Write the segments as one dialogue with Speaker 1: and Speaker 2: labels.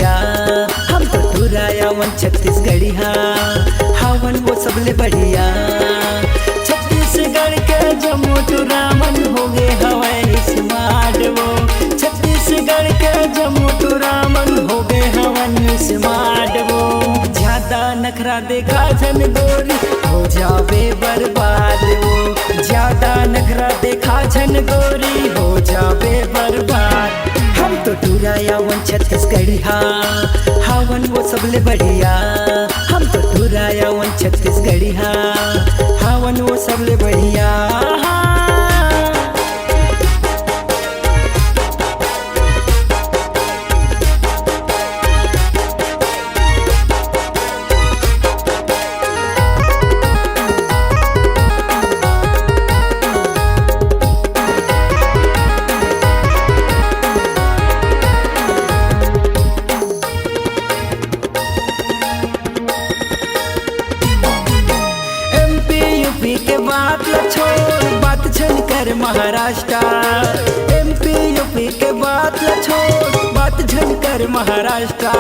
Speaker 1: बढ़िया। हम तो टूरायावन छत्तीसगढ़ी हावन वो सबले बढ़िया। छत्तीसगढ़ के जम्मू टूरामन हो गए हवाई स्मार्ट वो। छत्तीसगढ़ के जम्मू टूरामन हो गए हवन स्मार्ट वो। ज्यादा नखरा देखा जन गोरी हो जावे बर्बाद वो। ज्यादा नखरा देखा जन गोरी हो जावे बर्बाद। हम तो टूरायावन छत्तीसगढ़ी हावन वो सबले बढ़िया। हम तो टूरायावन छत्तीसगढ़ी हावन वो सबले बढ़िया। के बात ल छोड़ बात छन कर महाराष्ट्र। एमपी यूपी के बात ल छोड़ बात छन कर महाराष्ट्र।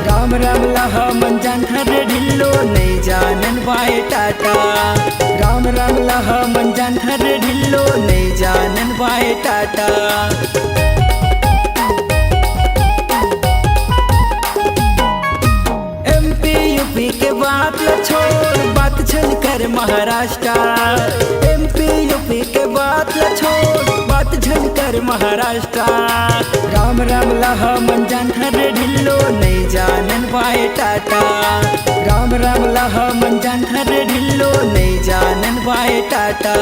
Speaker 1: राम राम लहा मन जान हरे ढिल्लो नहीं जानन बाए टाटा। राम राम लहा मन जान हरे ढिल्लो नहीं जानन बाए टाटा। एमपी यूपी के बात ल छोड़ बात छन कर महाराष्ट्र। एमपी यूपी के बात ल छोड़ बात छन कर महाराष्ट्र। राम राम लहा मन जान हरे ढिल्लो नहीं जानन बाए टाटा। राम राम लहा मन जान हरे ढिल्लो नहीं जानन बाए टाटा।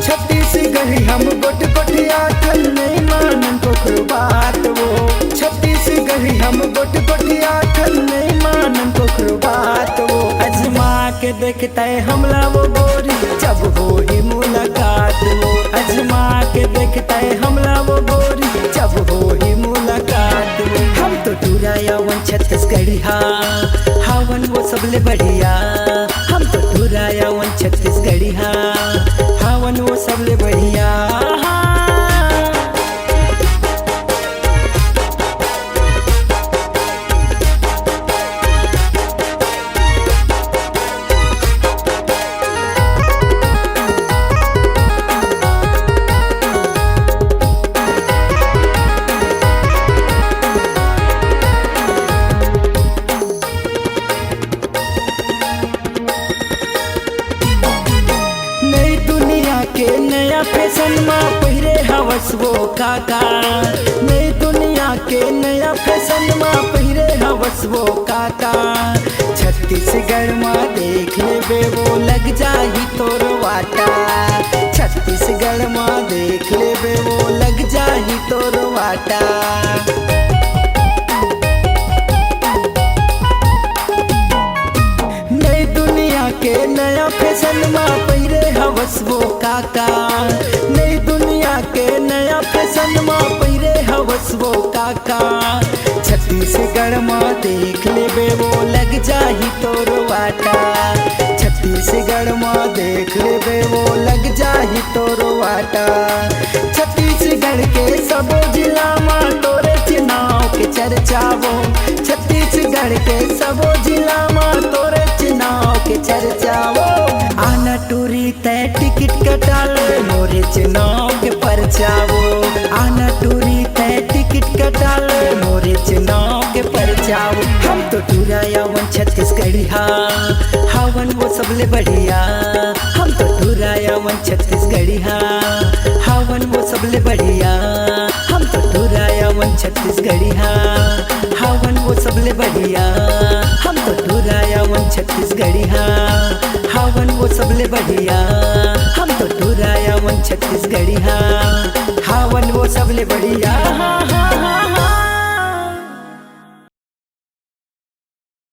Speaker 1: छत्तीसगढ़ी हम गोट गोटिया थल नहीं मानन कोकरो बात वो। छत्तीसगढ़ी हम गोट गोटिया थल नहीं मानन कोकरो बात वो। अजमा के देखता है हमला वो गोरी जब हो ही मुलाकात वो। अजमा के देखता है हमला वो गोरी जब हो ही मुलाकात वो। हम तो टूरायावन छत्तीसगढ़ी हावन वो सबले बढ़िया। हम तो टूरायावन छत्तीसगढ़ी हावन वो सबले बढ़िया। के नया फैशन में पहिरे हवस वो काका। नई दुनिया के नया फैशन में पहिरे हवस वो काका। छत्तीसगढ़ में देख ले वो लग जाही तोर वाटा। छत्तीसगढ़ में देख ले वो लग जाही तोर वाटा। नई दुनिया के नया फैशन में पहिरे हवस वो काका। नई दुनिया के नया फैशन में पहिरे हवस वो काका। छत्तीसगढ़ में देख ले वो लग जाही तोर वाटा। छत्तीसगढ़ में देख ले वो लग जाही तोर वाटा। छत्तीसगढ़ के सबो जिला में तोरे चुनाव के चर्चा वो। छत्तीसगढ़ के सबो जिला में तोरे चुनाव के चर्चा वो। आना टूरी तय टिकट कटा ले मोरे चुनाव के पर्चा वो। आना टूरी तय टिकट कटा ले मोरे चुनाव के पर्चा वो। हम तो टूरायावन छत्तीसगढ़ी हावन वो सबले बढ़िया। हम तो टूरायावन छत्तीसगढ़ी हावन वो सबले बढ़िया। हम तो टूरायावन छत्तीसगढ़ी हावन वो सबले बढ़िया। हम तो टूरायावन छत्तीसगढ़ी हावन वो सबले बढ़िया। हम तो टूरायावन छत्तीसगढ़ी हावन वो सबले बढ़िया।